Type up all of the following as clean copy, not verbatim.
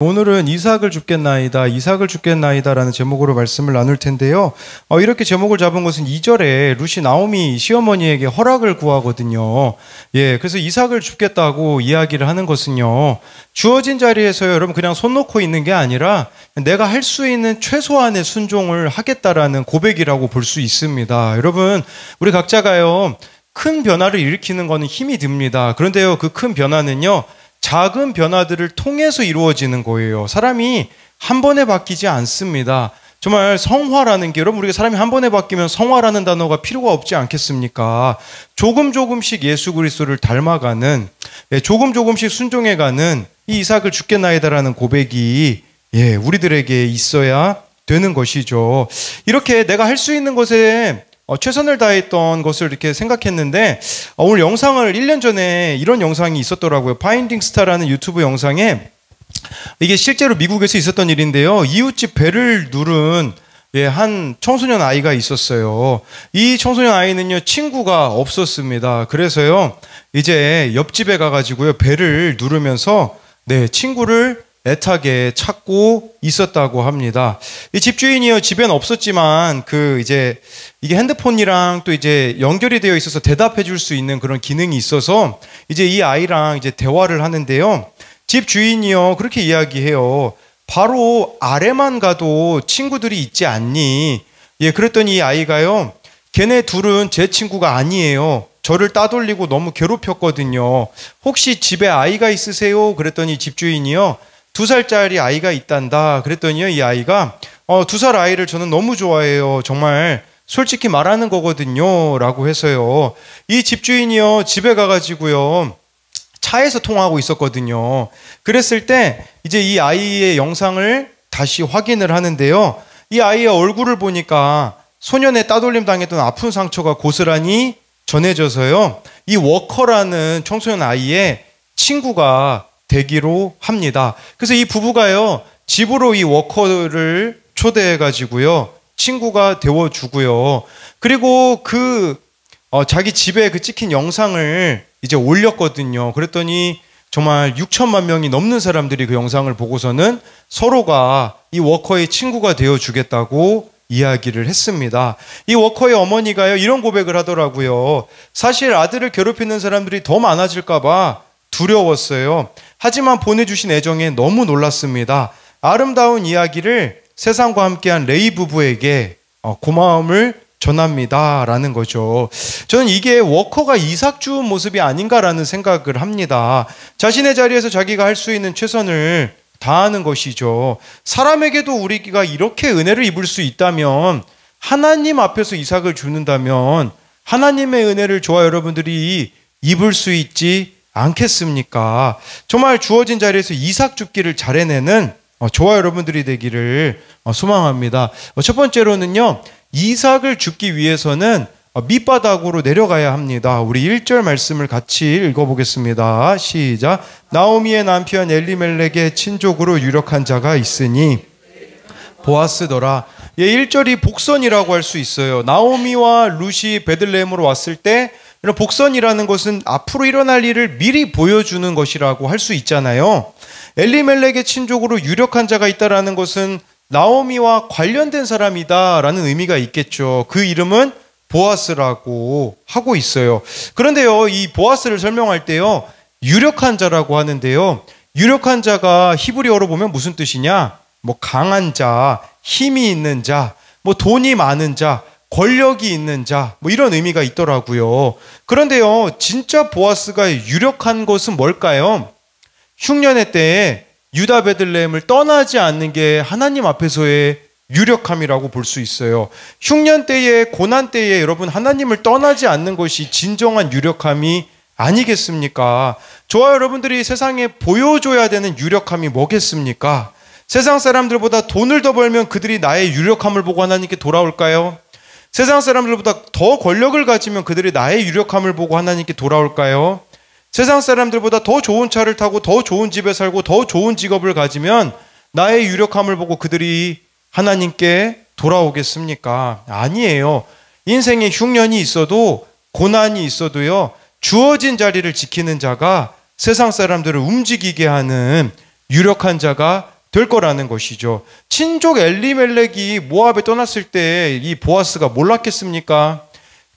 오늘은 이삭을 줍겠나이다, 이삭을 줍겠나이다 라는 제목으로 말씀을 나눌 텐데요. 이렇게 제목을 잡은 것은 2절에 룻이 나오미 시어머니에게 허락을 구하거든요. 그래서 이삭을 줍겠다고 이야기를 하는 것은요, 주어진 자리에서 여러분 그냥 손 놓고 있는 게 아니라 내가 할 수 있는 최소한의 순종을 하겠다라는 고백이라고 볼 수 있습니다. 여러분, 우리 각자가요, 큰 변화를 일으키는 것은 힘이 듭니다. 그런데요, 그 큰 변화는요, 작은 변화들을 통해서 이루어지는 거예요. 사람이 한 번에 바뀌지 않습니다. 정말 성화라는 게, 여러분, 우리가 사람이 한 번에 바뀌면 성화라는 단어가 필요가 없지 않겠습니까? 조금씩 예수 그리스도를 닮아가는, 조금씩 순종해가는 이 이삭을 줍겠나이다라는 고백이 우리들에게 있어야 되는 것이죠. 이렇게 내가 할 수 있는 것에 최선을 다했던 것을 이렇게 생각했는데, 오늘 영상을 1년 전에 이런 영상이 있었더라고요. 파인딩 스타라는 유튜브 영상에, 이게 실제로 미국에서 있었던 일인데요, 이웃집 배를 누른 한 청소년 아이가 있었어요. 이 청소년 아이는요, 친구가 없었습니다. 그래서요, 이제 옆집에 가가지고요, 배를 누르면서 친구를 애타게 찾고 있었다고 합니다. 이 집주인이요, 집엔 없었지만 이게 핸드폰이랑 또 이제 연결이 되어 있어서 대답해 줄 수 있는 그런 기능이 있어서 이제 이 아이랑 이제 대화를 하는데요, 집주인이요, 그렇게 이야기해요. 바로 아래만 가도 친구들이 있지 않니? 그랬더니 이 아이가요, 걔네 둘은 제 친구가 아니에요. 저를 따돌리고 너무 괴롭혔거든요. 혹시 집에 아이가 있으세요? 그랬더니 집주인이요, 2살짜리 아이가 있단다. 그랬더니요, 이 아이가 2살 아이를 저는 너무 좋아해요. 정말 솔직히 말하는 거거든요. 라고 해서요, 이 집주인이요, 집에 가가지고요, 차에서 통화하고 있었거든요. 그랬을 때 이제 이 아이의 영상을 다시 확인을 하는데요, 이 아이의 얼굴을 보니까 소년의 따돌림 당했던 아픈 상처가 고스란히 전해져서요, 이 워커라는 청소년 아이의 친구가 되기로 합니다. 그래서 이 부부가요, 집으로 이 워커를 초대해가지고요, 친구가 되어주고요. 그리고 자기 집에 찍힌 영상을 이제 올렸거든요. 그랬더니 정말 6천만 명이 넘는 사람들이 그 영상을 보고서는 서로가 이 워커의 친구가 되어주겠다고 이야기를 했습니다. 이 워커의 어머니가요, 이런 고백을 하더라고요. 사실 아들을 괴롭히는 사람들이 더 많아질까봐 두려웠어요. 하지만 보내주신 애정에 너무 놀랐습니다. 아름다운 이야기를 세상과 함께한 레이 부부에게 고마움을 전합니다. 라는 거죠. 저는 이게 워커가 이삭 주운 모습이 아닌가라는 생각을 합니다. 자신의 자리에서 자기가 할 수 있는 최선을 다하는 것이죠. 사람에게도 우리가 이렇게 은혜를 입을 수 있다면, 하나님 앞에서 이삭을 주는다면 하나님의 은혜를 저와 여러분들이 입을 수 있지 않겠습니까? 정말 주어진 자리에서 이삭 줍기를 잘 해내는 저와 여러분들이 되기를 소망합니다. 첫 번째로는요, 이삭을 줍기 위해서는 밑바닥으로 내려가야 합니다. 우리 1절 말씀을 같이 읽어보겠습니다. 시작. 나오미의 남편 엘리멜렉의 친족으로 유력한 자가 있으니 보아스더라. 1절이 복선이라고 할 수 있어요. 나오미와 룻이 베들레헴으로 왔을 때, 이런 복선이라는 것은 앞으로 일어날 일을 미리 보여주는 것이라고 할 수 있잖아요. 엘리멜렉의 친족으로 유력한 자가 있다라는 것은 나오미와 관련된 사람이다라는 의미가 있겠죠. 그 이름은 보아스라고 하고 있어요. 그런데요, 이 보아스를 설명할 때요, 유력한 자라고 하는데요, 유력한 자가 히브리어로 보면 무슨 뜻이냐? 강한 자, 힘이 있는 자, 돈이 많은 자, 권력이 있는 자, 이런 의미가 있더라고요. 그런데요, 진짜 보아스가 유력한 것은 뭘까요? 흉년의 때에 유다 베들레헴을 떠나지 않는 게 하나님 앞에서의 유력함이라고 볼 수 있어요. 흉년 때에, 고난 때에 여러분 하나님을 떠나지 않는 것이 진정한 유력함이 아니겠습니까? 저와 여러분들이 세상에 보여줘야 되는 유력함이 뭐겠습니까? 세상 사람들보다 돈을 더 벌면 그들이 나의 유력함을 보고 하나님께 돌아올까요? 세상 사람들보다 더 권력을 가지면 그들이 나의 유력함을 보고 하나님께 돌아올까요? 세상 사람들보다 더 좋은 차를 타고 더 좋은 집에 살고 더 좋은 직업을 가지면 나의 유력함을 보고 그들이 하나님께 돌아오겠습니까? 아니에요. 인생에 흉년이 있어도, 고난이 있어도요, 주어진 자리를 지키는 자가 세상 사람들을 움직이게 하는 유력한 자가 될 거라는 것이죠. 친족 엘리멜렉이 모압에 떠났을 때 이 보아스가 몰랐겠습니까?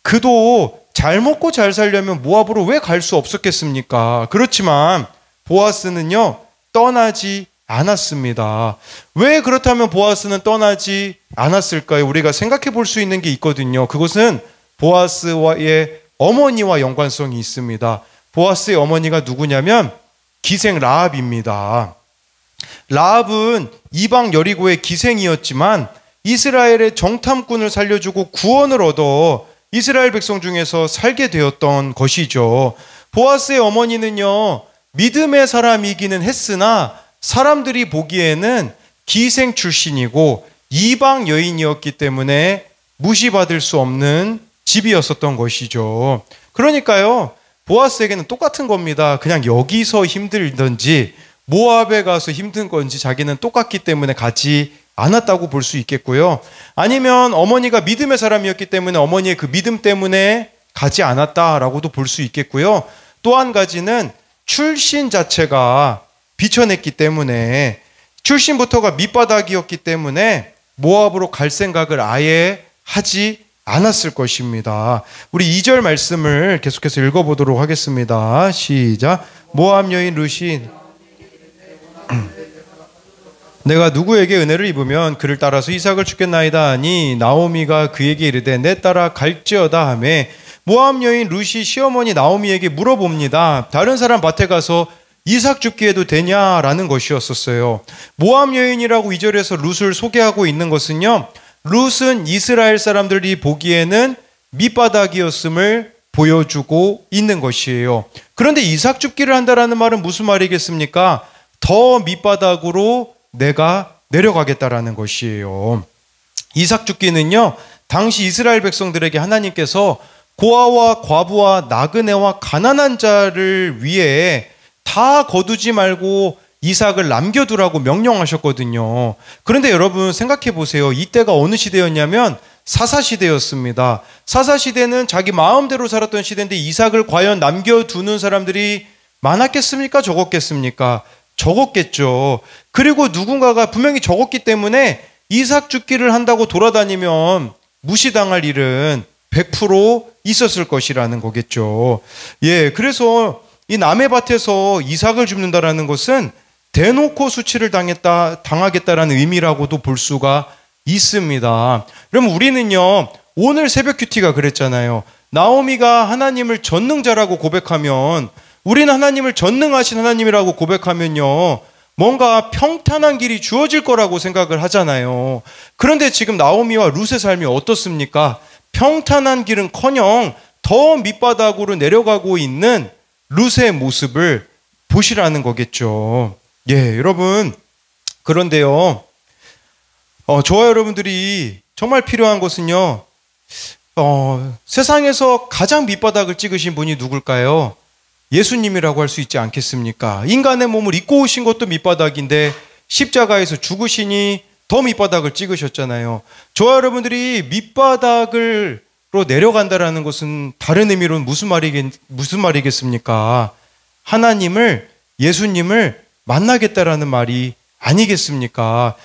그도 잘 먹고 잘 살려면 모압으로 왜 갈 수 없었겠습니까? 그렇지만 보아스는요, 떠나지 않았습니다. 왜 그렇다면 보아스는 떠나지 않았을까요? 우리가 생각해 볼 수 있는 게 있거든요. 그것은 보아스의 어머니와 연관성이 있습니다. 보아스의 어머니가 누구냐면 기생 라합입니다. 라합은 이방 여리고의 기생이었지만 이스라엘의 정탐꾼을 살려주고 구원을 얻어 이스라엘 백성 중에서 살게 되었던 것이죠. 보아스의 어머니는요, 믿음의 사람이기는 했으나 사람들이 보기에는 기생 출신이고 이방 여인이었기 때문에 무시받을 수 없는 집이었었던 것이죠. 그러니까요, 보아스에게는 똑같은 겁니다. 그냥 여기서 힘들든지 모압에 가서 힘든 건지 자기는 똑같기 때문에 가지 않았다고 볼 수 있겠고요. 아니면 어머니가 믿음의 사람이었기 때문에 어머니의 그 믿음 때문에 가지 않았다라고도 볼 수 있겠고요. 또 한 가지는 출신 자체가 비천했기 때문에, 출신부터가 밑바닥이었기 때문에 모압으로 갈 생각을 아예 하지 않았을 것입니다. 우리 2절 말씀을 계속해서 읽어보도록 하겠습니다. 시작. 모압 여인 룻이 내가 누구에게 은혜를 입으면 그를 따라서 이삭을 주겠나이다 하니 나오미가 그에게 이르되 내 따라 갈지어다 하매 모압 여인 룻이 시어머니 나오미에게 물어봅니다. 다른 사람 밭에 가서 이삭 줍기 해도 되냐라는 것이었었어요. 모압 여인이라고 2절에서 룻을 소개하고 있는 것은요, 룻은 이스라엘 사람들이 보기에는 밑바닥이었음을 보여주고 있는 것이에요. 그런데 이삭 줍기를 한다라는 말은 무슨 말이겠습니까? 더 밑바닥으로 내가 내려가겠다라는 것이에요. 이삭 줍기는요, 당시 이스라엘 백성들에게 하나님께서 고아와 과부와 나그네와 가난한 자를 위해 다 거두지 말고 이삭을 남겨두라고 명령하셨거든요. 그런데 여러분 생각해 보세요. 이때가 어느 시대였냐면 사사시대였습니다. 사사시대는 자기 마음대로 살았던 시대인데 이삭을 과연 남겨두는 사람들이 많았겠습니까? 적었겠습니까? 적었겠죠. 그리고 누군가가 분명히 적었기 때문에 이삭 줍기를 한다고 돌아다니면 무시당할 일은 100% 있었을 것이라는 거겠죠. 예, 그래서 이 남의 밭에서 이삭을 줍는다라는 것은 대놓고 수치를 당하겠다라는 의미라고도 볼 수가 있습니다. 그럼 우리는요, 오늘 새벽 큐티가 그랬잖아요. 나오미가 하나님을 전능자라고 고백하면, 우리는 하나님을 전능하신 하나님이라고 고백하면요, 뭔가 평탄한 길이 주어질 거라고 생각을 하잖아요. 그런데 지금 나오미와 룻의 삶이 어떻습니까? 평탄한 길은커녕 더 밑바닥으로 내려가고 있는 룻의 모습을 보시라는 거겠죠. 예, 여러분. 그런데요, 저와 여러분들이 정말 필요한 것은요, 세상에서 가장 밑바닥을 찍으신 분이 누굴까요? 예수님이라고 할 수 있지 않겠습니까? 인간의 몸을 입고 오신 것도 밑바닥인데 십자가에서 죽으시니 더 밑바닥을 찍으셨잖아요. 저와 여러분들이 밑바닥으로 내려간다라는 것은 다른 의미로는 무슨 말이겠습니까? 하나님을, 예수님을 만나겠다라는 말이 아니겠습니까?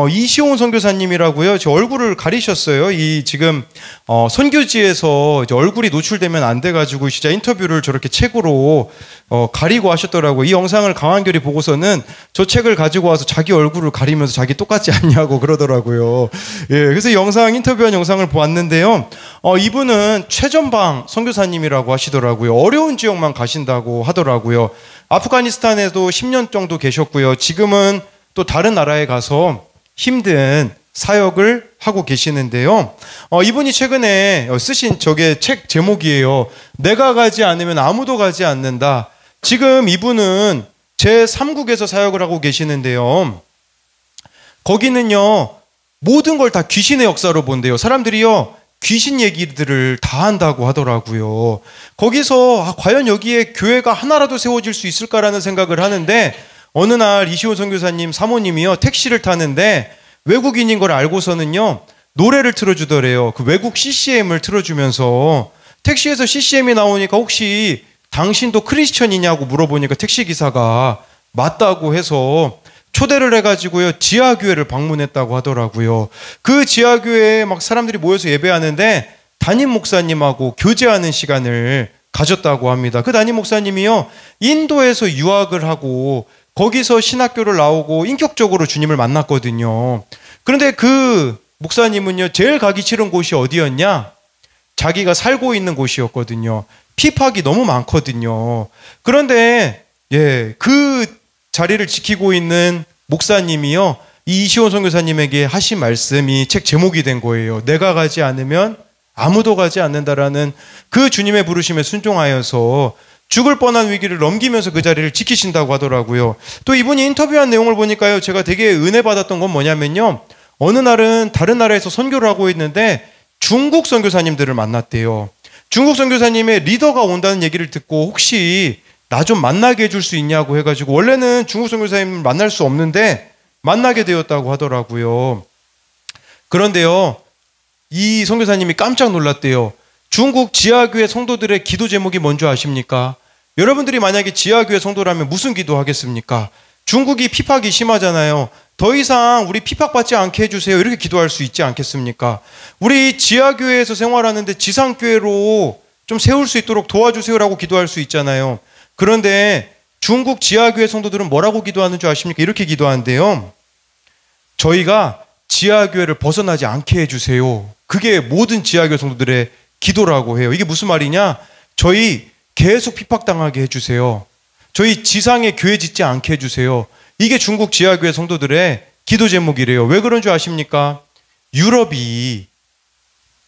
이시온 선교사님이라고요. 제 얼굴을 가리셨어요. 이 지금 선교지에서 이제 얼굴이 노출되면 안 돼가지고 진짜 인터뷰를 저렇게 책으로 가리고 하셨더라고요. 이 영상을 강한결이 보고서는 저 책을 가지고 와서 자기 얼굴을 가리면서 자기 똑같지 않냐고 그러더라고요. 예, 그래서 인터뷰한 영상을 보았는데요. 이분은 최전방 선교사님이라고 하시더라고요. 어려운 지역만 가신다고 하더라고요. 아프가니스탄에도 10년 정도 계셨고요. 지금은 또 다른 나라에 가서 힘든 사역을 하고 계시는데요. 이분이 최근에 쓰신 책 제목이에요. 내가 가지 않으면 아무도 가지 않는다. 지금 이분은 제3국에서 사역을 하고 계시는데요. 거기는요, 모든 걸 다 귀신의 역사로 본대요. 사람들이요, 귀신 얘기들을 다 한다고 하더라고요. 거기서 과연 여기에 교회가 하나라도 세워질 수 있을까라는 생각을 하는데, 어느 날 이시온 선교사님 사모님이요, 택시를 타는데 외국인인 걸 알고서는요, 노래를 틀어주더래요. 그 외국 CCM을 틀어주면서, 택시에서 CCM이 나오니까 혹시 당신도 크리스천이냐고 물어보니까 택시기사가 맞다고 해서 초대를 해가지고요, 지하교회를 방문했다고 하더라고요. 그 지하교회에 막 사람들이 모여서 예배하는데 담임 목사님하고 교제하는 시간을 가졌다고 합니다. 그 담임 목사님이요, 인도에서 유학을 하고 거기서 신학교를 나오고 인격적으로 주님을 만났거든요. 그런데 그 목사님은요, 제일 가기 싫은 곳이 어디였냐? 자기가 살고 있는 곳이었거든요. 핍박이 너무 많거든요. 그런데 그 자리를 지키고 있는 목사님이요, 이 이시원 선교사님에게 하신 말씀이 책 제목이 된 거예요. 내가 가지 않으면 아무도 가지 않는다라는 그 주님의 부르심에 순종하여서 죽을 뻔한 위기를 넘기면서 그 자리를 지키신다고 하더라고요. 또 이분이 인터뷰한 내용을 보니까요, 제가 되게 은혜 받았던 건 뭐냐면요, 어느 날은 다른 나라에서 선교를 하고 있는데 중국 선교사님들을 만났대요. 중국 선교사님의 리더가 온다는 얘기를 듣고 혹시 나 좀 만나게 해줄 수 있냐고 해가지고, 원래는 중국 선교사님을 만날 수 없는데 만나게 되었다고 하더라고요. 그런데요, 이 선교사님이 깜짝 놀랐대요. 중국 지하교회 성도들의 기도 제목이 뭔지 아십니까? 여러분들이 만약에 지하교회 성도라면 무슨 기도하겠습니까? 중국이 핍박이 심하잖아요. 더 이상 우리 핍박받지 않게 해주세요, 이렇게 기도할 수 있지 않겠습니까? 우리 지하교회에서 생활하는데 지상교회로 좀 세울 수 있도록 도와주세요라고 기도할 수 있잖아요. 그런데 중국 지하교회 성도들은 뭐라고 기도하는 줄 아십니까? 이렇게 기도한대요. 저희가 지하교회를 벗어나지 않게 해주세요. 그게 모든 지하교회 성도들의 기도라고 해요. 이게 무슨 말이냐? 저희 계속 핍박당하게 해주세요. 저희 지상에 교회 짓지 않게 해주세요. 이게 중국 지하교회 성도들의 기도 제목이래요. 왜 그런 줄 아십니까? 유럽이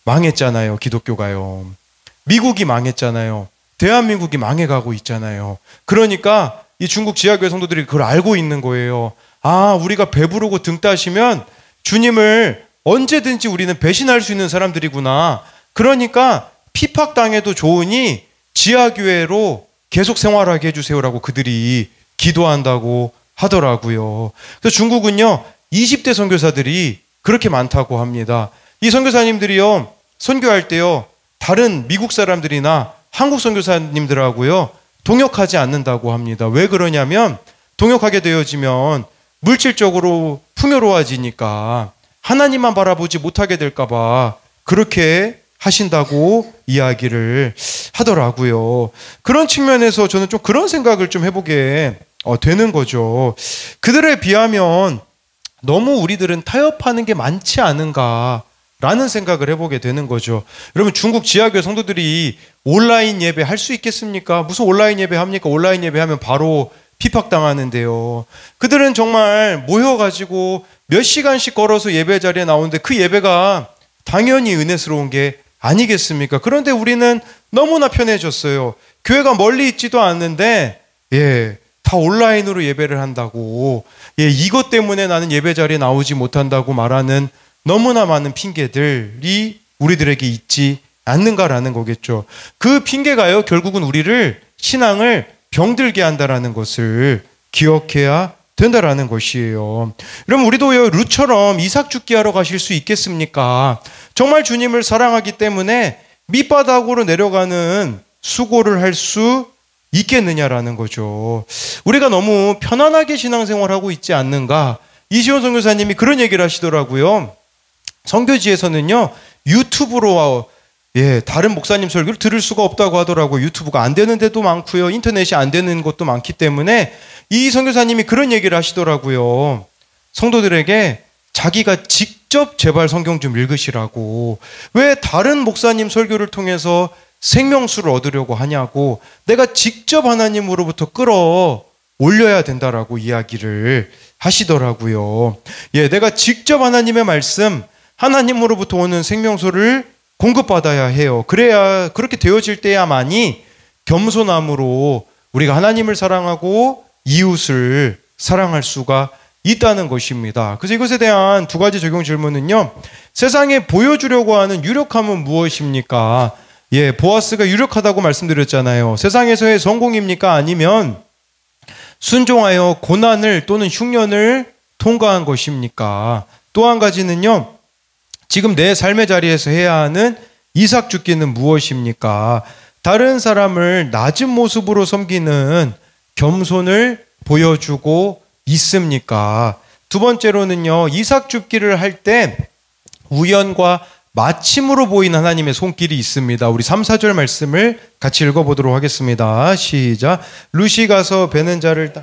망했잖아요. 기독교가요. 미국이 망했잖아요. 대한민국이 망해가고 있잖아요. 그러니까 이 중국 지하교회 성도들이 그걸 알고 있는 거예요. 아, 우리가 배부르고 등 따시면 주님을 언제든지 우리는 배신할 수 있는 사람들이구나. 그러니까 핍박당해도 좋으니 지하교회로 계속 생활하게 해주세요라고 그들이 기도한다고 하더라고요. 그래서 중국은요, 20대 선교사들이 그렇게 많다고 합니다. 이 선교사님들이요, 선교할 때요, 다른 미국 사람들이나 한국 선교사님들하고요, 동역하지 않는다고 합니다. 왜 그러냐면, 동역하게 되어지면 물질적으로 풍요로워지니까 하나님만 바라보지 못하게 될까봐 그렇게 하신다고 이야기를 하더라고요. 그런 측면에서 저는 좀 그런 생각을 좀 해보게 되는 거죠. 그들에 비하면 너무 우리들은 타협하는 게 많지 않은가라는 생각을 해보게 되는 거죠. 여러분, 중국 지하교회 성도들이 온라인 예배 할 수 있겠습니까? 무슨 온라인 예배 합니까? 온라인 예배 하면 바로 핍박당하는데요. 그들은 정말 모여가지고 몇 시간씩 걸어서 예배 자리에 나오는데 그 예배가 당연히 은혜스러운 게 아니겠습니까? 그런데 우리는 너무나 편해졌어요. 교회가 멀리 있지도 않는데 다 온라인으로 예배를 한다고, 이것 때문에 나는 예배 자리에 나오지 못한다고 말하는 너무나 많은 핑계들이 우리들에게 있지 않는가라는 거겠죠. 그 핑계가요, 결국은 우리를, 신앙을 병들게 한다라는 것을 기억해야 된다라는 것이에요. 여러분, 우리도요, 룻처럼 이삭 죽기 하러 가실 수 있겠습니까? 정말 주님을 사랑하기 때문에 밑바닥으로 내려가는 수고를 할 수 있겠느냐라는 거죠. 우리가 너무 편안하게 신앙생활하고 있지 않는가? 이시원 선교사님이 그런 얘기를 하시더라고요. 선교지에서는요, 유튜브로 다른 목사님 설교를 들을 수가 없다고 하더라고요. 유튜브가 안 되는 데도 많고요, 인터넷이 안 되는 곳도 많기 때문에 이 선교사님이 그런 얘기를 하시더라고요. 성도들에게 자기가 직접 제발 성경 좀 읽으시라고. 왜 다른 목사님 설교를 통해서 생명수를 얻으려고 하냐고, 내가 직접 하나님으로부터 끌어 올려야 된다라고 이야기를 하시더라고요. 내가 직접 하나님의 말씀, 하나님으로부터 오는 생명수를 공급받아야 해요. 그래야, 그렇게 되어질 때야만이 겸손함으로 우리가 하나님을 사랑하고 이웃을 사랑할 수가 있다는 것입니다. 그래서 이것에 대한 두 가지 적용 질문은요, 세상에 보여주려고 하는 유력함은 무엇입니까? 보아스가 유력하다고 말씀드렸잖아요. 세상에서의 성공입니까? 아니면 순종하여 고난을 또는 흉년을 통과한 것입니까? 또 한 가지는요, 지금 내 삶의 자리에서 해야 하는 이삭 죽기는 무엇입니까? 다른 사람을 낮은 모습으로 섬기는 겸손을 보여주고 있습니까? 두 번째로는요, 이삭 줍기를 할 때 우연과 마침으로 보인 하나님의 손길이 있습니다. 우리 3, 4절 말씀을 같이 읽어보도록 하겠습니다. 시작. 룻이 가서 베는 자를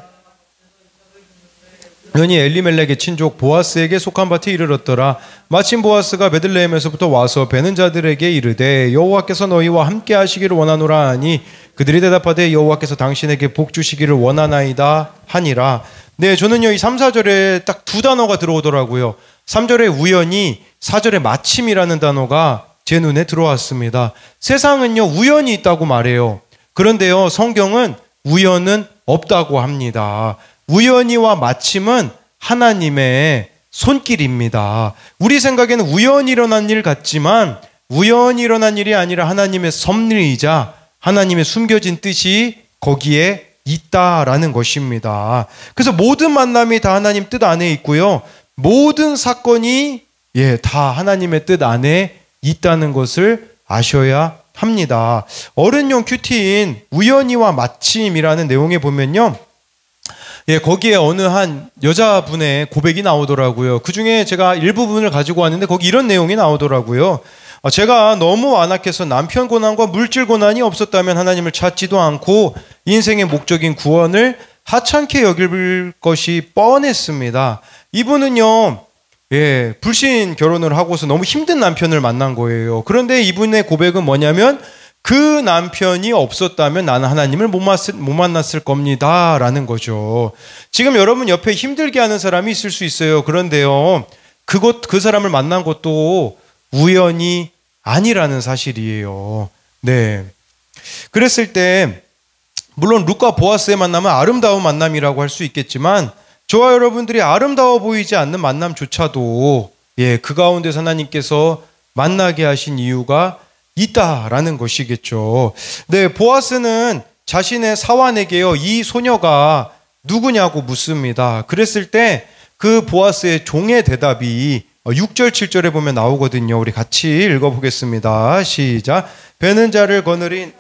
연이 엘리멜렉의 친족 보아스에게 속한 밭에 이르렀더라. 마침 보아스가 베들레헴에서부터 와서 베는 자들에게 이르되 여호와께서 너희와 함께 하시기를 원하노라 하니 그들이 대답하되 여호와께서 당신에게 복 주시기를 원하나이다 하니라. 네, 저는요 이 3, 4절에 딱 두 단어가 들어오더라고요. 3절에 우연히, 4절에 마침이라는 단어가 제 눈에 들어왔습니다. 세상은요 우연이 있다고 말해요. 그런데요 성경은 우연은 없다고 합니다. 우연히와 마침은 하나님의 손길입니다. 우리 생각에는 우연히 일어난 일 같지만 우연히 일어난 일이 아니라 하나님의 섭리이자 하나님의 숨겨진 뜻이 거기에 있다라는 것입니다. 그래서 모든 만남이 다 하나님 뜻 안에 있고요. 모든 사건이 다 하나님의 뜻 안에 있다는 것을 아셔야 합니다. 어른용 큐티인 우연히와 마침이라는 내용에 보면요. 거기에 어느 한 여자분의 고백이 나오더라고요. 그 중에 제가 일부분을 가지고 왔는데 거기 이런 내용이 나오더라고요. 제가 너무 완악해서 남편 고난과 물질 고난이 없었다면 하나님을 찾지도 않고 인생의 목적인 구원을 하찮게 여길 것이 뻔했습니다. 이분은요, 불신 결혼을 하고서 너무 힘든 남편을 만난 거예요. 그런데 이분의 고백은 뭐냐면 그 남편이 없었다면 나는 하나님을 못 만났을 겁니다 라는 거죠. 지금 여러분 옆에 힘들게 하는 사람이 있을 수 있어요. 그런데요 그 사람을 만난 것도 우연이 아니라는 사실이에요. 네. 그랬을 때 물론 룻과 보아스의 만남은 아름다운 만남이라고 할 수 있겠지만 저와 여러분들이 아름다워 보이지 않는 만남조차도 그 가운데서 하나님께서 만나게 하신 이유가 있다라는 것이겠죠. 네, 보아스는 자신의 사환에게요, 이 소녀가 누구냐고 묻습니다. 그랬을 때 그 보아스의 종의 대답이 6절, 7절에 보면 나오거든요. 우리 같이 읽어보겠습니다. 시작. 베는 자를 거느린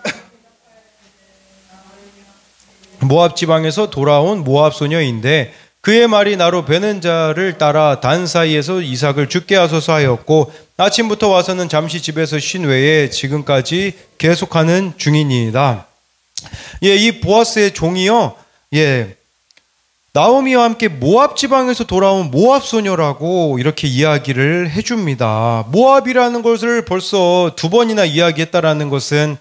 모압 지방에서 돌아온 모압 소녀인데 그의 말이 나로 베는 자를 따라 단 사이에서 이삭을 죽게 하소서 하였고 아침부터 와서는 잠시 집에서 쉰 외에 지금까지 계속하는 중이니이다. 이 보아스의 종이요, 나오미와 함께 모압 지방에서 돌아온 모압 소녀라고 이렇게 이야기를 해줍니다. 모압이라는 것을 벌써 두 번이나 이야기했다라는 것은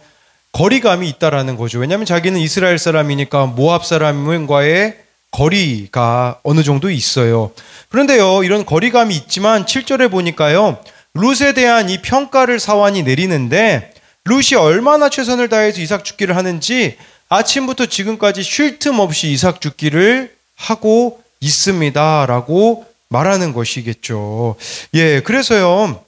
거리감이 있다라는 거죠. 왜냐하면 자기는 이스라엘 사람이니까 모압 사람과의 거리가 어느 정도 있어요. 그런데요, 이런 거리감이 있지만 7절에 보니까요, 룻에 대한 이 평가를 사환이 내리는데 룻이 얼마나 최선을 다해서 이삭 죽기를 하는지 아침부터 지금까지 쉴 틈 없이 이삭 죽기를 하고 있습니다 라고 말하는 것이겠죠. 그래서요,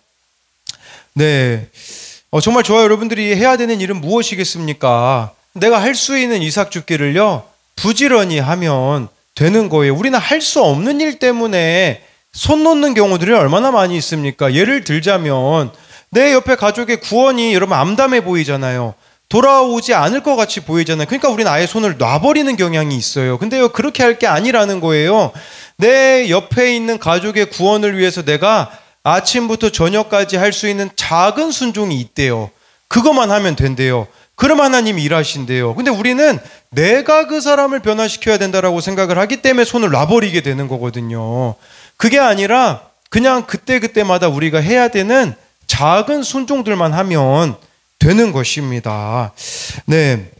정말 저와 여러분들이 해야 되는 일은 무엇이겠습니까? 내가 할 수 있는 이삭 죽기를요 부지런히 하면 되는 거예요. 우리는 할 수 없는 일 때문에 손 놓는 경우들이 얼마나 많이 있습니까? 예를 들자면 내 옆에 가족의 구원이 여러분 암담해 보이잖아요. 돌아오지 않을 것 같이 보이잖아요. 그러니까 우리는 아예 손을 놔버리는 경향이 있어요. 근데요, 그렇게 할 게 아니라는 거예요. 내 옆에 있는 가족의 구원을 위해서 내가 아침부터 저녁까지 할 수 있는 작은 순종이 있대요. 그것만 하면 된대요. 그럼 하나님이 일하신대요. 근데 우리는 내가 그 사람을 변화시켜야 된다라고 생각을 하기 때문에 손을 놔버리게 되는 거거든요. 그게 아니라 그냥 그때그때마다 우리가 해야 되는 작은 순종들만 하면 되는 것입니다. 네.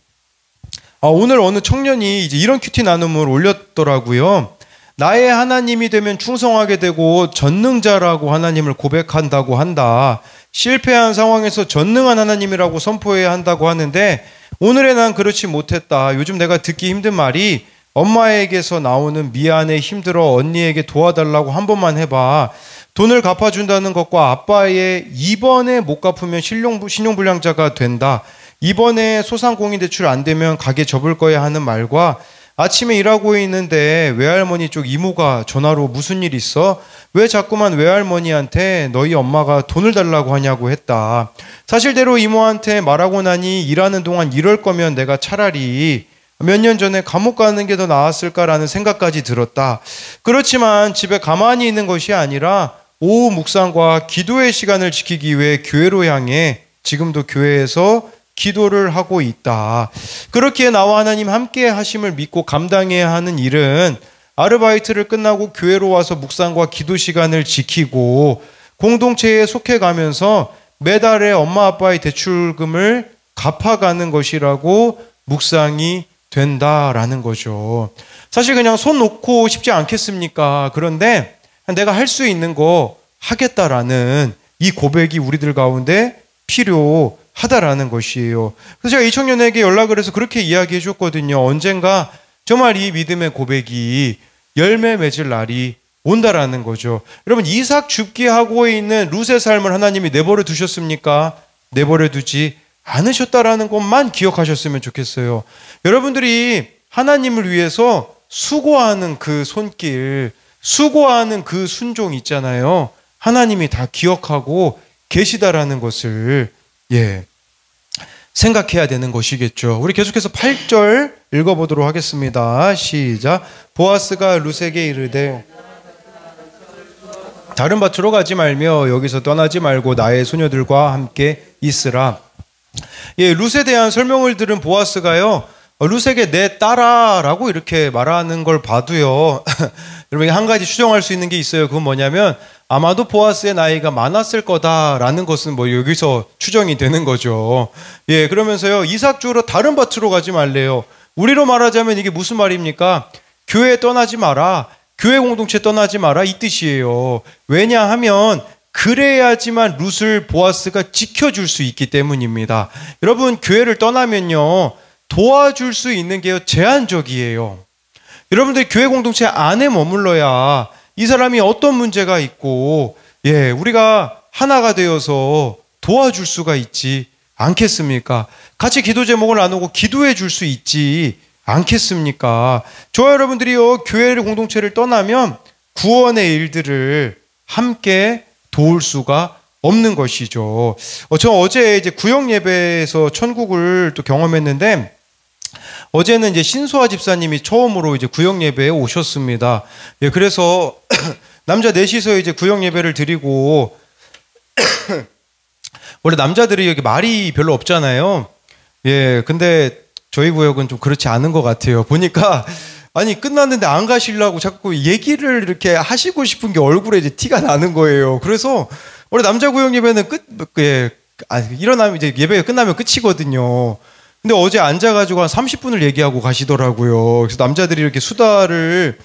오늘 어느 청년이 이제 이런 큐티 나눔을 올렸더라고요. 나의 하나님이 되면 충성하게 되고 전능자라고 하나님을 고백한다고 한다. 실패한 상황에서 전능한 하나님이라고 선포해야 한다고 하는데 오늘의 난 그렇지 못했다. 요즘 내가 듣기 힘든 말이 엄마에게서 나오는 미안해, 힘들어, 언니에게 도와달라고 한 번만 해봐. 돈을 갚아준다는 것과 아빠의 이번에 못 갚으면 신용불량자가 된다. 이번에 소상공인대출 안 되면 가게 접을 거야 하는 말과 아침에 일하고 있는데 외할머니 쪽 이모가 전화로 무슨 일 있어? 왜 자꾸만 외할머니한테 너희 엄마가 돈을 달라고 하냐고 했다. 사실대로 이모한테 말하고 나니 일하는 동안 이럴 거면 내가 차라리 몇 년 전에 감옥 가는 게 더 나았을까라는 생각까지 들었다. 그렇지만 집에 가만히 있는 것이 아니라 오후 묵상과 기도의 시간을 지키기 위해 교회로 향해 지금도 교회에서 기도를 하고 있다. 그렇기에 나와 하나님 함께 하심을 믿고 감당해야 하는 일은 아르바이트를 끝나고 교회로 와서 묵상과 기도 시간을 지키고 공동체에 속해 가면서 매달의 엄마 아빠의 대출금을 갚아가는 것이라고 묵상이 된다라는 거죠. 사실 그냥 손 놓고 싶지 않겠습니까? 그런데 내가 할 수 있는 거 하겠다라는 이 고백이 우리들 가운데 필요하다라는 것이에요. 그래서 제가 이 청년에게 연락을 해서 그렇게 이야기해 줬거든요. 언젠가 정말 이 믿음의 고백이 열매 맺을 날이 온다라는 거죠. 여러분, 이삭 죽게 하고 있는 룻의 삶을 하나님이 내버려 두셨습니까? 내버려 두지 않으셨다라는 것만 기억하셨으면 좋겠어요. 여러분들이 하나님을 위해서 수고하는 그 손길, 수고하는 그 순종 있잖아요. 하나님이 다 기억하고 계시다라는 것을 생각해야 되는 것이겠죠. 우리 계속해서 8절 읽어보도록 하겠습니다. 시작. 보아스가 룻에게 이르되 다른 밭으로 가지 말며 여기서 떠나지 말고 나의 소녀들과 함께 있으라. 룻에 대한 설명을 들은 보아스가요, 룻에게 내 딸아라고 이렇게 말하는 걸 봐도요, 여러분 한 가지 추정할 수 있는 게 있어요. 그건 뭐냐면 아마도 보아스의 나이가 많았을 거다라는 것은 뭐 여기서 추정이 되는 거죠. 그러면서요, 이삭 주우러 다른 밭으로 가지 말래요. 우리로 말하자면 이게 무슨 말입니까? 교회 떠나지 마라, 교회 공동체 떠나지 마라, 이 뜻이에요. 왜냐하면 그래야지만 룻을 보아스가 지켜줄 수 있기 때문입니다. 여러분, 교회를 떠나면요, 도와줄 수 있는 게요, 제한적이에요. 여러분들 교회 공동체 안에 머물러야 이 사람이 어떤 문제가 있고, 우리가 하나가 되어서 도와줄 수가 있지 않겠습니까? 같이 기도 제목을 나누고 기도해 줄 수 있지 않겠습니까? 저와 여러분들이요, 교회를 공동체를 떠나면 구원의 일들을 함께 도울 수가 없는 것이죠. 저 어제 이제 구역 예배에서 천국을 또 경험했는데, 어제는 이제 신소아 집사님이 처음으로 이제 구역 예배에 오셨습니다. 그래서 남자 넷이서 이제 구역 예배를 드리고 원래 남자들이 여기 말이 별로 없잖아요. 근데 저희 구역은 좀 그렇지 않은 것 같아요. 보니까 아니 끝났는데 안 가시려고 자꾸 얘기를 이렇게 하시고 싶은 게 얼굴에 이제 티가 나는 거예요. 그래서 원래 남자 구역 예배는 일어나면 이제 예배가 끝나면 끝이거든요. 근데 어제 앉아가지고 한 30분을 얘기하고 가시더라고요. 그래서 남자들이 이렇게 수다를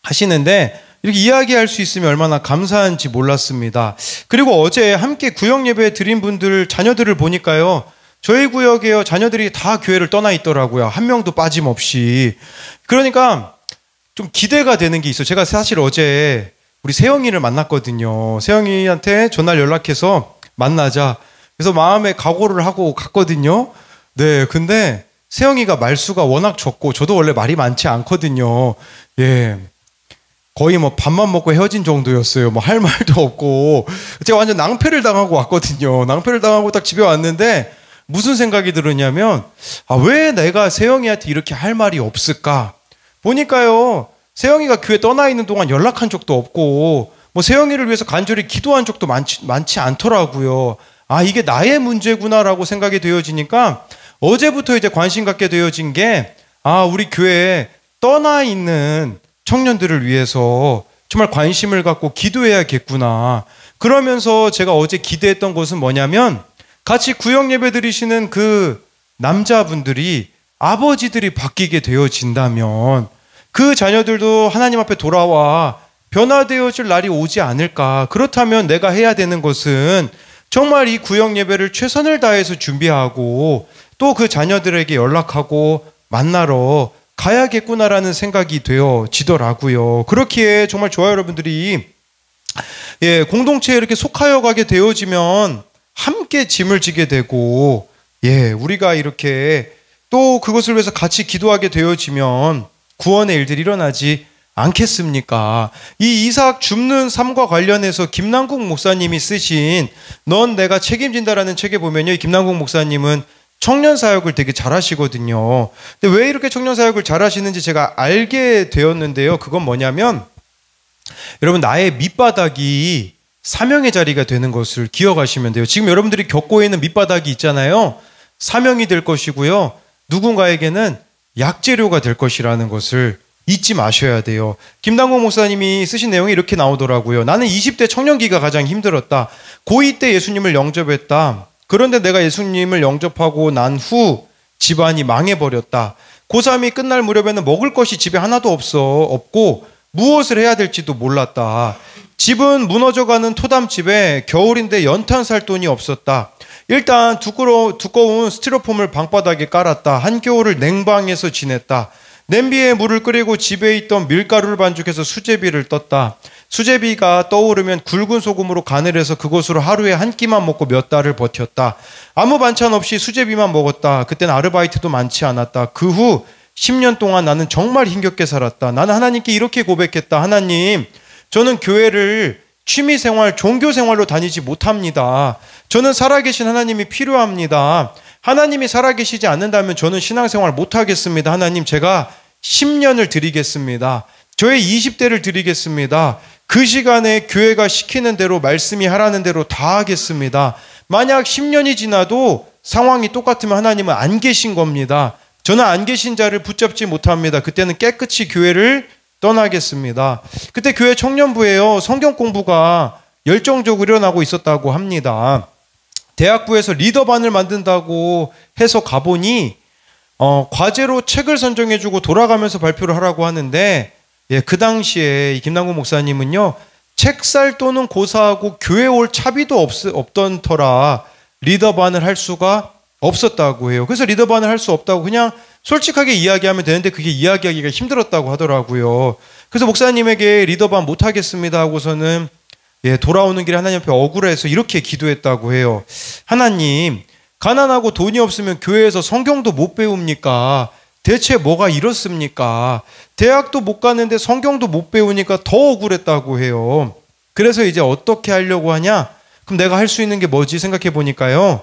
하시는데 이렇게 이야기할 수 있으면 얼마나 감사한지 몰랐습니다. 그리고 어제 함께 구역 예배 드린 분들 자녀들을 보니까요, 저희 구역에요, 자녀들이 다 교회를 떠나 있더라고요. 한 명도 빠짐없이. 그러니까 좀 기대가 되는 게 있어요. 제가 사실 어제 우리 세영이를 만났거든요. 세영이한테 전날 연락해서 만나자. 그래서 마음에 각오를 하고 갔거든요. 근데 세영이가 말수가 워낙 적고 저도 원래 말이 많지 않거든요. 거의 뭐 밥만 먹고 헤어진 정도였어요. 뭐 할 말도 없고. 제가 완전 낭패를 당하고 왔거든요. 낭패를 당하고 딱 집에 왔는데 무슨 생각이 들었냐면, 왜 내가 세영이한테 이렇게 할 말이 없을까? 보니까요, 세영이가 교회 떠나 있는 동안 연락한 적도 없고, 뭐 세영이를 위해서 간절히 기도한 적도 많지 않더라고요. 이게 나의 문제구나라고 생각이 되어지니까 어제부터 이제 관심 갖게 되어진 게, 우리 교회에 떠나 있는 청년들을 위해서 정말 관심을 갖고 기도해야겠구나. 그러면서 제가 어제 기대했던 것은 뭐냐면, 같이 구역 예배 드리시는 그 남자분들이, 아버지들이 바뀌게 되어진다면 그 자녀들도 하나님 앞에 돌아와 변화되어질 날이 오지 않을까. 그렇다면 내가 해야 되는 것은 정말 이 구역 예배를 최선을 다해서 준비하고 또 그 자녀들에게 연락하고 만나러 가야겠구나라는 생각이 되어지더라고요. 그렇기에 정말 저와 여러분들이 공동체에 이렇게 속하여 가게 되어지면 함께 짐을 지게 되고, 우리가 이렇게 또 그것을 위해서 같이 기도하게 되어지면 구원의 일들이 일어나지 않겠습니까? 이 이삭 줍는 삶과 관련해서 김남국 목사님이 쓰신 넌 내가 책임진다라는 책에 보면요, 이 김남국 목사님은 청년 사역을 되게 잘하시거든요. 근데 왜 이렇게 청년 사역을 잘하시는지 제가 알게 되었는데요. 그건 뭐냐면 여러분, 나의 밑바닥이 사명의 자리가 되는 것을 기억하시면 돼요. 지금 여러분들이 겪고 있는 밑바닥이 있잖아요. 사명이 될 것이고요. 누군가에게는 약재료가 될 것이라는 것을 잊지 마셔야 돼요. 김당국 목사님이 쓰신 내용이 이렇게 나오더라고요. 나는 20대 청년기가 가장 힘들었다. 고2 때 예수님을 영접했다. 그런데 내가 예수님을 영접하고 난 후 집안이 망해버렸다. 고3이 끝날 무렵에는 먹을 것이 집에 하나도 없고 무엇을 해야 될지도 몰랐다. 집은 무너져가는 토담집에 겨울인데 연탄 살 돈이 없었다. 일단 두꺼운 스티로폼을 방바닥에 깔았다. 한겨울을 냉방에서 지냈다. 냄비에 물을 끓이고 집에 있던 밀가루를 반죽해서 수제비를 떴다. 수제비가 떠오르면 굵은 소금으로 간을 해서 그것으로 하루에 한 끼만 먹고 몇 달을 버텼다. 아무 반찬 없이 수제비만 먹었다. 그땐 아르바이트도 많지 않았다. 그 후 10년 동안 나는 정말 힘겹게 살았다. 나는 하나님께 이렇게 고백했다. 하나님, 저는 교회를 취미생활, 종교생활로 다니지 못합니다. 저는 살아계신 하나님이 필요합니다. 하나님이 살아계시지 않는다면 저는 신앙생활 못하겠습니다. 하나님, 제가 10년을 드리겠습니다. 저의 20대를 드리겠습니다. 그 시간에 교회가 시키는 대로, 말씀이 하라는 대로 다 하겠습니다. 만약 10년이 지나도 상황이 똑같으면 하나님은 안 계신 겁니다. 저는 안 계신 자를 붙잡지 못합니다. 그때는 깨끗이 교회를 떠나겠습니다. 그때 교회 청년부에요, 성경 공부가 열정적으로 일어나고 있었다고 합니다. 대학부에서 리더반을 만든다고 해서 가보니 과제로 책을 선정해주고 돌아가면서 발표를 하라고 하는데, 그 당시에 이 김남국 목사님은요, 책살 또는 고사하고 교회 올 차비도 없던 터라 리더반을 할 수가 없었다고 해요. 그래서 리더반을 할 수 없다고 그냥 솔직하게 이야기하면 되는데 그게 이야기하기가 힘들었다고 하더라고요. 그래서 목사님에게 리더반 못하겠습니다 하고서는 돌아오는 길에 하나님 앞에 억울해서 이렇게 기도했다고 해요. 하나님, 가난하고 돈이 없으면 교회에서 성경도 못 배웁니까? 대체 뭐가 이렇습니까? 대학도 못 가는데 성경도 못 배우니까 더 억울했다고 해요. 그래서 이제 어떻게 하려고 하냐? 그럼 내가 할 수 있는 게 뭐지 생각해 보니까요.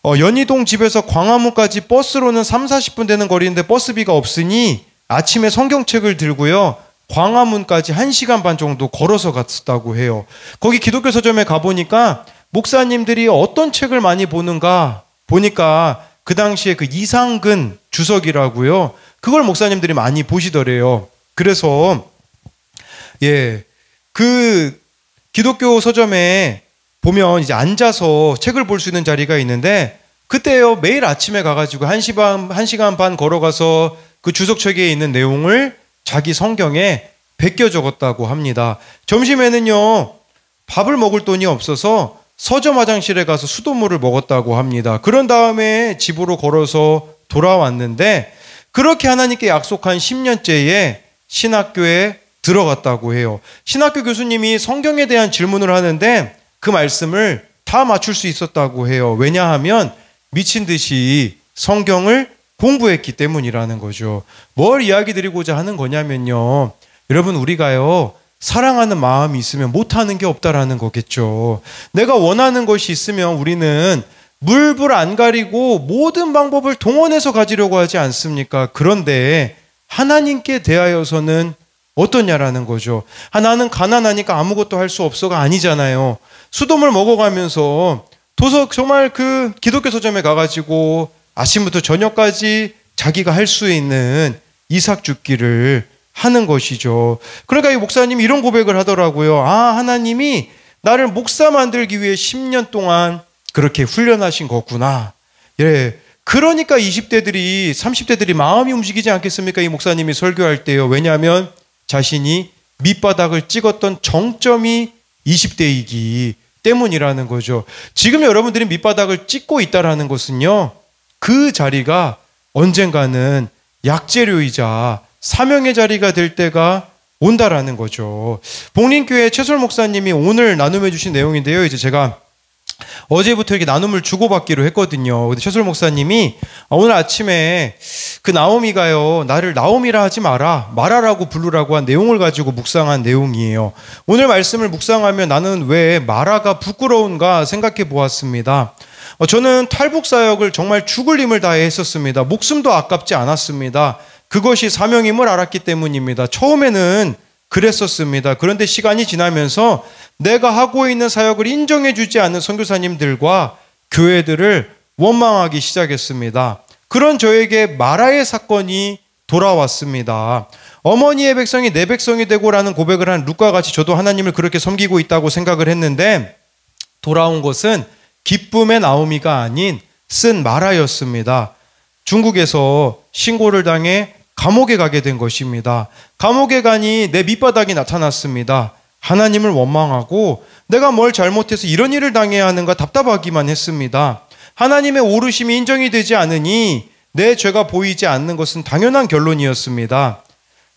연희동 집에서 광화문까지 버스로는 30-40분 되는 거리인데 버스비가 없으니 아침에 성경책을 들고요, 광화문까지 1시간 반 정도 걸어서 갔다고 해요. 거기 기독교 서점에 가보니까 목사님들이 어떤 책을 많이 보는가 보니까 그 당시에 그 이상근 주석이라고요, 그걸 목사님들이 많이 보시더래요. 그래서 그 기독교 서점에 보면 이제 앉아서 책을 볼 수 있는 자리가 있는데, 그때요, 매일 아침에 가가지고 1시간 반 걸어가서 그 주석책에 있는 내용을 자기 성경에 베껴 적었다고 합니다. 점심에는요, 밥을 먹을 돈이 없어서 서점 화장실에 가서 수돗물을 먹었다고 합니다. 그런 다음에 집으로 걸어서 돌아왔는데, 그렇게 하나님께 약속한 10년째에 신학교에 들어갔다고 해요. 신학교 교수님이 성경에 대한 질문을 하는데 그 말씀을 다 맞출 수 있었다고 해요. 왜냐하면 미친 듯이 성경을 공부했기 때문이라는 거죠. 뭘 이야기 드리고자 하는 거냐면요, 여러분, 우리가요, 사랑하는 마음이 있으면 못하는 게 없다라는 거겠죠. 내가 원하는 것이 있으면 우리는 물불 안 가리고 모든 방법을 동원해서 가지려고 하지 않습니까? 그런데 하나님께 대하여서는 어떠냐라는 거죠. 나는 가난하니까 아무것도 할 수 없어가 아니잖아요. 수돗물 먹어가면서 정말 그 기독교 서점에 가가지고 아침부터 저녁까지 자기가 할 수 있는 이삭 줍기를 하는 것이죠. 그러니까 이 목사님이 이런 고백을 하더라고요. 하나님이 나를 목사 만들기 위해 10년 동안 그렇게 훈련하신 거구나. 그러니까 20대들이 30대들이 마음이 움직이지 않겠습니까? 이 목사님이 설교할 때요. 왜냐하면 자신이 밑바닥을 찍었던 정점이 20대이기 때문이라는 거죠. 지금 여러분들이 밑바닥을 찍고 있다는 것은요, 그 자리가 언젠가는 약재료이자 사명의 자리가 될 때가 온다라는 거죠. 복림교회 최솔 목사님이 오늘 나눔해 주신 내용인데요. 이제 제가 어제부터 이렇게 나눔을 주고받기로 했거든요. 근데 최솔 목사님이 오늘 아침에 그 나오미가요, 나를 나오미라 하지 마라, 마라라고 부르라고 한 내용을 가지고 묵상한 내용이에요. 오늘 말씀을 묵상하면 나는 왜 마라가 부끄러운가 생각해 보았습니다. 저는 탈북 사역을 정말 죽을 힘을 다해 했었습니다. 목숨도 아깝지 않았습니다. 그것이 사명임을 알았기 때문입니다. 처음에는 그랬었습니다. 그런데 시간이 지나면서 내가 하고 있는 사역을 인정해 주지 않는 선교사님들과 교회들을 원망하기 시작했습니다. 그런 저에게 마라의 사건이 돌아왔습니다. 어머니의 백성이 내 백성이 되고라는 고백을 한 룻과 같이 저도 하나님을 그렇게 섬기고 있다고 생각을 했는데 돌아온 것은 기쁨의 나오미가 아닌 쓴 마라였습니다. 중국에서 신고를 당해 감옥에 가게 된 것입니다. 감옥에 가니 내 밑바닥이 나타났습니다. 하나님을 원망하고 내가 뭘 잘못해서 이런 일을 당해야 하는가 답답하기만 했습니다. 하나님의 오르심이 인정이 되지 않으니 내 죄가 보이지 않는 것은 당연한 결론이었습니다.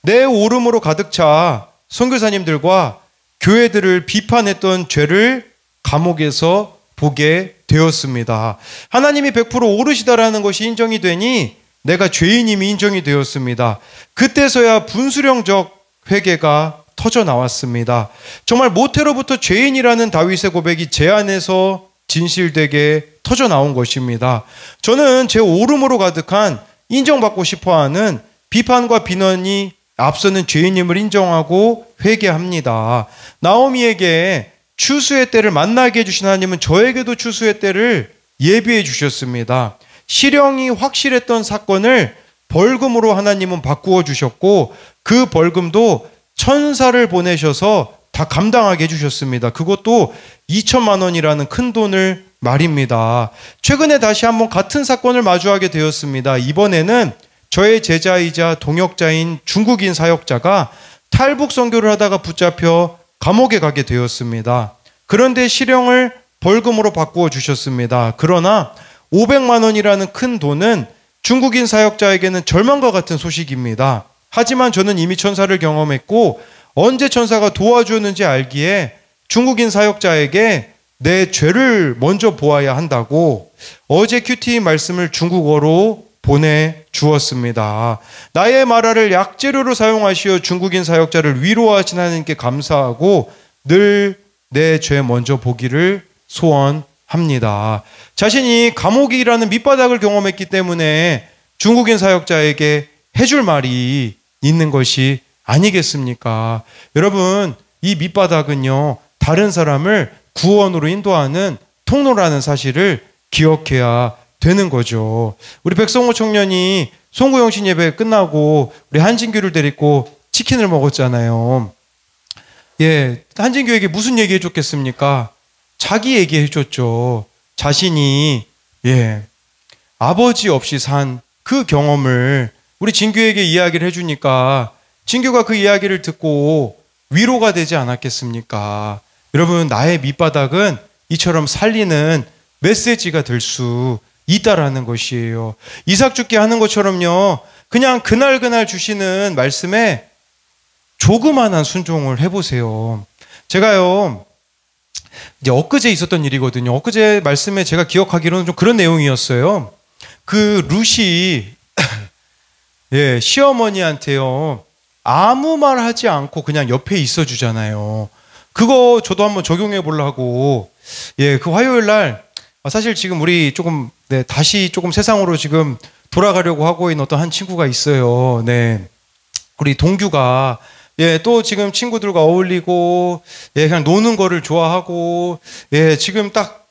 내 오름으로 가득 차 선교사님들과 교회들을 비판했던 죄를 감옥에서 보게 되었습니다. 하나님이 100% 오르시다라는 것이 인정이 되니 내가 죄인임이 인정이 되었습니다. 그때서야 분수령적 회개가 터져 나왔습니다. 정말 모태로부터 죄인이라는 다윗의 고백이 제 안에서 진실되게 터져 나온 것입니다. 저는 제 오름으로 가득한 인정받고 싶어하는 비판과 비난이 앞서는 죄인임을 인정하고 회개합니다. 나오미에게 추수의 때를 만나게 해주신 하나님은 저에게도 추수의 때를 예비해 주셨습니다. 실형이 확실했던 사건을 벌금으로 하나님은 바꾸어 주셨고 그 벌금도 천사를 보내셔서 다 감당하게 해주셨습니다. 그것도 2천만 원이라는 큰 돈을 말입니다. 최근에 다시 한번 같은 사건을 마주하게 되었습니다. 이번에는 저의 제자이자 동역자인 중국인 사역자가 탈북 선교를 하다가 붙잡혀 감옥에 가게 되었습니다. 그런데 실형을 벌금으로 바꾸어 주셨습니다. 그러나 500만 원이라는 큰 돈은 중국인 사역자에게는 절망과 같은 소식입니다. 하지만 저는 이미 천사를 경험했고 언제 천사가 도와주었는지 알기에 중국인 사역자에게 내 죄를 먼저 보아야 한다고 어제 큐티 말씀을 중국어로 보내주었습니다. 나의 마라를 약재료로 사용하시어 중국인 사역자를 위로하신 하나님께 감사하고 늘 내 죄 먼저 보기를 소원합니다. 자신이 감옥이라는 밑바닥을 경험했기 때문에 중국인 사역자에게 해줄 말이 있는 것이 아니겠습니까? 여러분, 이 밑바닥은요, 다른 사람을 구원으로 인도하는 통로라는 사실을 기억해야 되는 거죠. 우리 백성호 청년이 송구영신 예배 끝나고 우리 한진규를 데리고 치킨을 먹었잖아요. 예, 한진규에게 무슨 얘기 해줬겠습니까? 자기 얘기 해줬죠. 자신이 아버지 없이 산 그 경험을 우리 진규에게 이야기를 해주니까 진규가 그 이야기를 듣고 위로가 되지 않았겠습니까? 여러분, 나의 밑바닥은 이처럼 살리는 메시지가 될 수 있다라는 것이에요. 이삭 죽게 하는 것처럼요, 그냥 그날 주시는 말씀에 조그만한 순종을 해보세요. 제가요, 이제 엊그제 있었던 일이거든요. 엊그제 말씀에 제가 기억하기로는 좀 그런 내용이었어요. 그 룻이 시어머니한테요, 아무 말 하지 않고 그냥 옆에 있어 주잖아요. 그거 저도 한번 적용해 보려고, 그 화요일 날, 사실 지금 우리 조금, 다시 조금 세상으로 지금 돌아가려고 하고 있는 어떤 한 친구가 있어요. 우리 동규가, 또 지금 친구들과 어울리고, 그냥 노는 거를 좋아하고, 지금 딱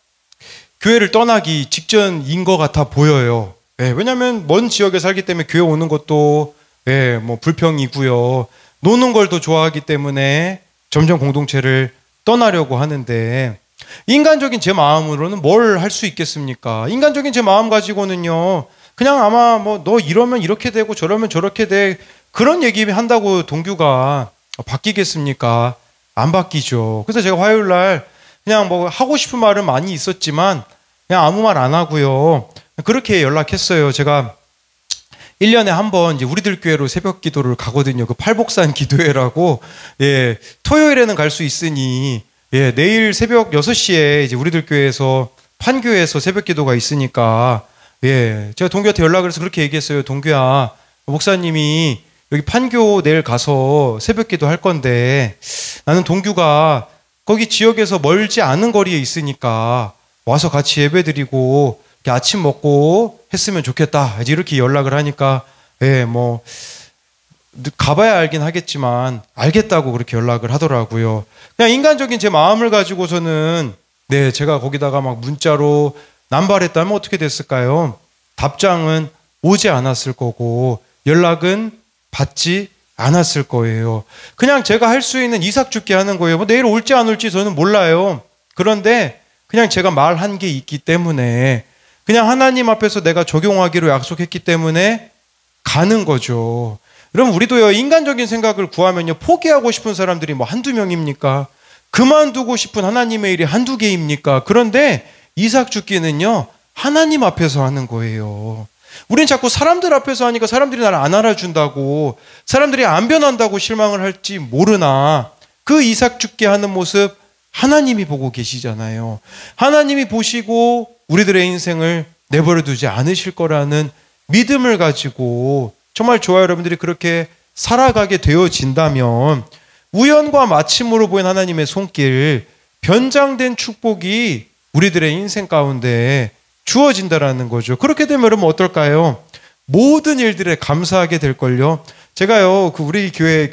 교회를 떠나기 직전인 것 같아 보여요. 왜냐면 먼 지역에 살기 때문에 교회 오는 것도, 뭐 불평이고요. 노는 걸 더 좋아하기 때문에 점점 공동체를 떠나려고 하는데, 인간적인 제 마음으로는 뭘 할 수 있겠습니까? 인간적인 제 마음 가지고는요, 그냥 아마 뭐 너 이러면 이렇게 되고 저러면 저렇게 돼, 그런 얘기 한다고 동규가 바뀌겠습니까? 안 바뀌죠. 그래서 제가 화요일 날 그냥 뭐 하고 싶은 말은 많이 있었지만 그냥 아무 말 안 하고요, 그렇게 연락했어요. 제가 1년에 한 번 이제 우리들 교회로 새벽 기도를 가거든요. 그 팔복산 기도회라고. 토요일에는 갈 수 있으니, 내일 새벽 6시에 이제 우리들 교회에서 판교에서 새벽 기도가 있으니까, 예, 제가 동규한테 연락을 해서 그렇게 얘기했어요. 동규야, 목사님이 여기 판교 내일 가서 새벽 기도 할 건데, 나는 동규가 거기 지역에서 멀지 않은 거리에 있으니까 와서 같이 예배 드리고 아침 먹고 했으면 좋겠다. 이렇게 연락을 하니까, 예, 뭐, 가봐야 알긴 하겠지만 알겠다고 그렇게 연락을 하더라고요. 그냥 인간적인 제 마음을 가지고서는, 네, 제가 거기다가 막 문자로 남발했다면 어떻게 됐을까요? 답장은 오지 않았을 거고 연락은 받지 않았을 거예요. 그냥 제가 할 수 있는 이삭 죽게 하는 거예요. 뭐 내일 올지 안 올지 저는 몰라요. 그런데 그냥 제가 말한 게 있기 때문에, 그냥 하나님 앞에서 내가 적용하기로 약속했기 때문에 가는 거죠. 그럼 우리도요, 인간적인 생각을 구하면요, 포기하고 싶은 사람들이 뭐 한두 명입니까? 그만두고 싶은 하나님의 일이 한두 개입니까? 그런데 이삭 죽기는요, 하나님 앞에서 하는 거예요. 우린 자꾸 사람들 앞에서 하니까 사람들이 나를 안 알아준다고, 사람들이 안 변한다고 실망을 할지 모르나, 그 이삭 죽게 하는 모습 하나님이 보고 계시잖아요. 하나님이 보시고 우리들의 인생을 내버려 두지 않으실 거라는 믿음을 가지고 정말 좋아요, 여러분들이 그렇게 살아가게 되어진다면 우연과 마침으로 보인 하나님의 손길, 변장된 축복이 우리들의 인생 가운데 주어진다라는 거죠. 그렇게 되면 여러분 어떨까요? 모든 일들에 감사하게 될걸요. 제가요, 우리 교회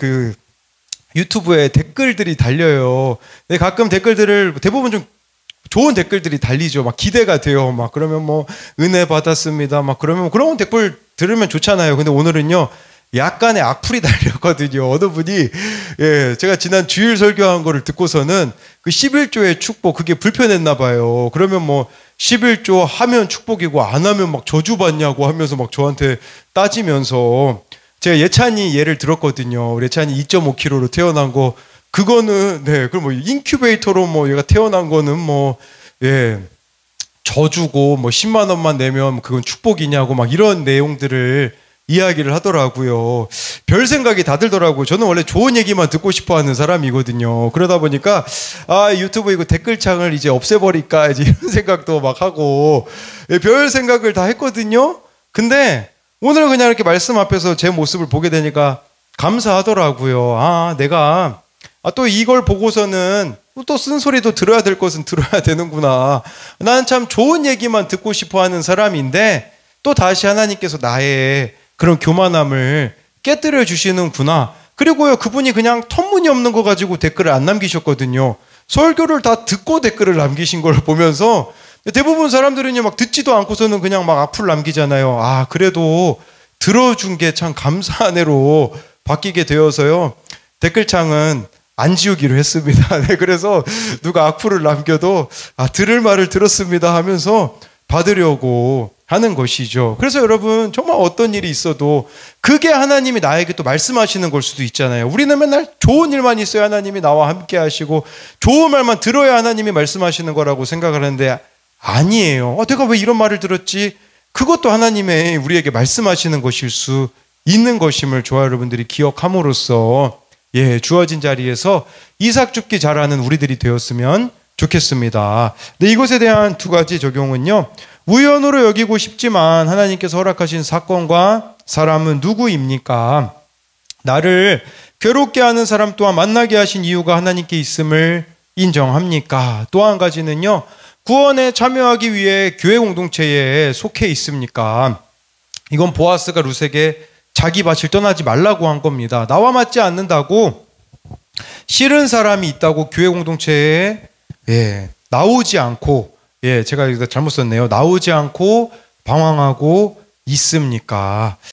유튜브에 댓글들이 달려요. 근데 가끔 댓글들을, 대부분 좀 좋은 댓글들이 달리죠. 막 기대가 돼요. 막 그러면 뭐 은혜 받았습니다. 막 그러면 그런 댓글 들으면 좋잖아요. 근데 오늘은요, 약간의 악플이 달렸거든요. 어느 분이, 예, 제가 지난 주일 설교한 거를 듣고서는 그 11조의 축복, 그게 불편했나 봐요. 그러면 뭐 11조 하면 축복이고 안 하면 막 저주받냐고 하면서 막 저한테 따지면서, 제가 예찬이 예를 들었거든요. 우리 예찬이 2.5kg로 태어난 거, 그거는, 네, 그럼 뭐 인큐베이터로 뭐 얘가 태어난 거는 뭐, 예, 저주고 뭐 10만 원만 내면 그건 축복이냐고 막 이런 내용들을 이야기를 하더라고요. 별 생각이 다 들더라고요. 저는 원래 좋은 얘기만 듣고 싶어 하는 사람이거든요. 그러다 보니까, 아, 유튜브 이거 댓글창을 이제 없애버릴까, 이제 이런 생각도 막 하고, 예, 별 생각을 다 했거든요. 근데 오늘 그냥 이렇게 말씀 앞에서 제 모습을 보게 되니까 감사하더라고요. 아, 내가, 또 이걸 보고서는 또 쓴소리도 들어야 될 것은 들어야 되는구나. 나는 참 좋은 얘기만 듣고 싶어 하는 사람인데, 또 다시 하나님께서 나의 그런 교만함을 깨뜨려 주시는구나. 그리고요, 그분이 그냥 터무니없는 거 가지고 댓글을 안 남기셨거든요. 설교를 다 듣고 댓글을 남기신 걸 보면서 대부분 사람들은요, 막 듣지도 않고서는 그냥 막 악플 남기잖아요. 아, 그래도 들어준 게 참 감사한 애로 바뀌게 되어서요, 댓글창은 안 지우기로 했습니다. 네, 그래서 누가 악플을 남겨도, 아, 들을 말을 들었습니다 하면서 받으려고 하는 것이죠. 그래서 여러분, 정말 어떤 일이 있어도 그게 하나님이 나에게 또 말씀하시는 걸 수도 있잖아요. 우리는 맨날 좋은 일만 있어야 하나님이 나와 함께 하시고 좋은 말만 들어야 하나님이 말씀하시는 거라고 생각을 하는데, 아니에요. 내가 왜 이런 말을 들었지? 그것도 하나님의 우리에게 말씀하시는 것일 수 있는 것임을 좋아 여러분들이 기억함으로써, 예, 주어진 자리에서 이삭 죽기 잘하는 우리들이 되었으면 좋겠습니다. 네, 이것에 대한 두 가지 적용은요, 우연으로 여기고 싶지만 하나님께서 허락하신 사건과 사람은 누구입니까? 나를 괴롭게 하는 사람 또한 만나게 하신 이유가 하나님께 있음을 인정합니까? 또 한 가지는요, 구원에 참여하기 위해 교회 공동체에 속해 있습니까? 이건 보아스가 룻에게 자기 밭을 떠나지 말라고 한 겁니다. 나와 맞지 않는다고 싫은 사람이 있다고 교회 공동체에, 예, 나오지 않고, 예, 제가 이거 잘못 썼네요. 나오지 않고 방황하고 있습니까?